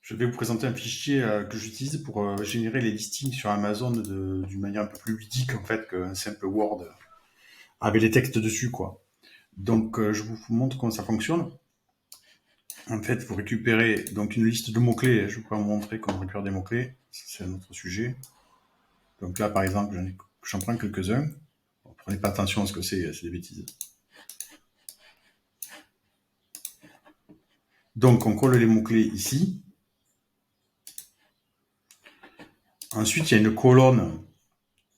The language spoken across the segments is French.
Je vais vous présenter un fichier que j'utilise pour générer les listings sur Amazon d'une manière un peu plus ludique en fait qu'un simple Word avec les textes dessus quoi. Donc je vous montre comment ça fonctionne. En fait, vous récupérez donc une liste de mots-clés. Je vais vous montrer comment récupérer des mots-clés. C'est un autre sujet. Donc là, par exemple, j'en prends quelques-uns. Bon, prenez pas attention à ce que c'est des bêtises. Donc on colle les mots-clés ici. Ensuite, il y a une colonne.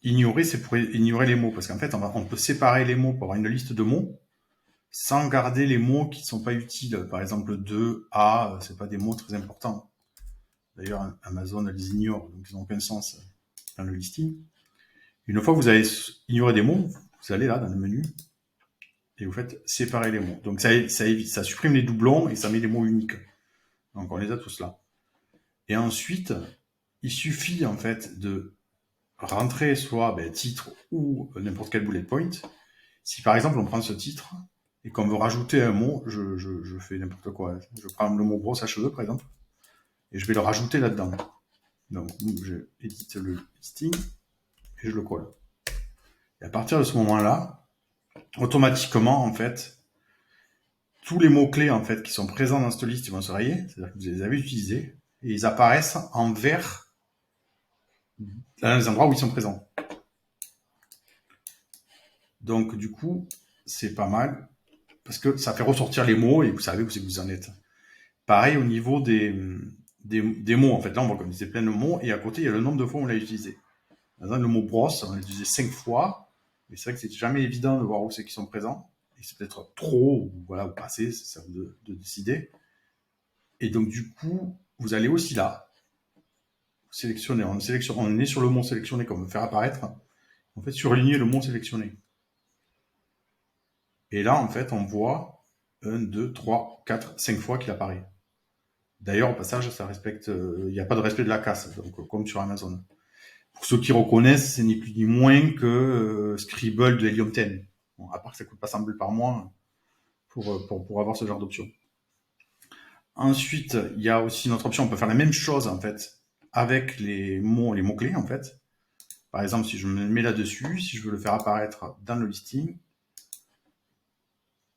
Ignorer, c'est pour ignorer les mots. Parce qu'en fait, on peut séparer les mots pour avoir une liste de mots sans garder les mots qui ne sont pas utiles. Par exemple, de, à, c'est pas des mots très importants. D'ailleurs, Amazon les ignore, donc ils n'ont aucun sens dans le listing. Une fois que vous avez ignoré des mots, vous allez là dans le menu et vous faites séparer les mots. Donc ça supprime les doublons et ça met les mots uniques. Donc on les a tous là. Et ensuite, il suffit en fait de rentrer soit titre ou n'importe quel bullet point. Si par exemple on prend ce titre et qu'on veut rajouter un mot, je fais n'importe quoi. Je prends le mot brosse à cheveux par exemple et je vais le rajouter là-dedans. Donc je édite le listing et je le colle. Et à partir de ce moment-là, automatiquement en fait, tous les mots-clés en fait qui sont présents dans cette liste ils vont se rayer, c'est-à-dire que vous les avez utilisés et ils apparaissent en vert dans les endroits où ils sont présents. Donc du coup, c'est pas mal parce que ça fait ressortir les mots et vous savez où c'est que vous en êtes. Pareil au niveau des mots, en fait. Là, on voit qu'on utilisait plein de mots et à côté, il y a le nombre de fois où on l'a utilisé. Par exemple, le mot brosse, on l'a utilisé 5 fois, mais c'est vrai que c'est jamais évident de voir où c'est qu'ils sont présents. Et c'est peut-être trop ou voilà, ou pas assez, c'est ça de décider. Et donc, du coup, vous allez aussi là, sélectionner, on est sur le mot sélectionné comme faire apparaître. En fait, surligner le mot sélectionné. Et là, en fait, on voit 1, 2, 3, 4, 5 fois qu'il apparaît. D'ailleurs, au passage, ça respecte, il n'y a pas de respect de la casse, donc comme sur Amazon. Pour ceux qui reconnaissent, c'est ni plus ni moins que Scribble de Helium 10. Bon, à part que ça coûte pas 100 bulles par mois pour avoir ce genre d'option. Ensuite, il y a aussi une autre option, on peut faire la même chose en fait avec les mots-clés en fait. Par exemple, si je me mets là-dessus, si je veux le faire apparaître dans le listing,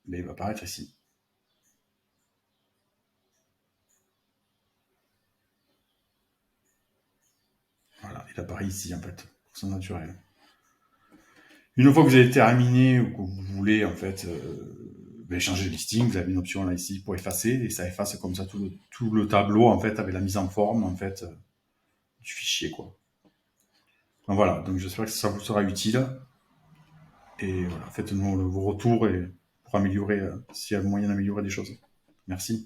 il va apparaître ici. Voilà, il apparaît ici en fait, pour son naturel. Une fois que vous avez terminé ou que vous voulez en fait changer le listing, vous avez une option là ici pour effacer et ça efface comme ça tout le tableau en fait avec la mise en forme en fait du fichier quoi. Donc voilà, donc j'espère que ça vous sera utile et voilà, faites-nous vos retours et pour améliorer s'il y a moyen d'améliorer des choses. Merci.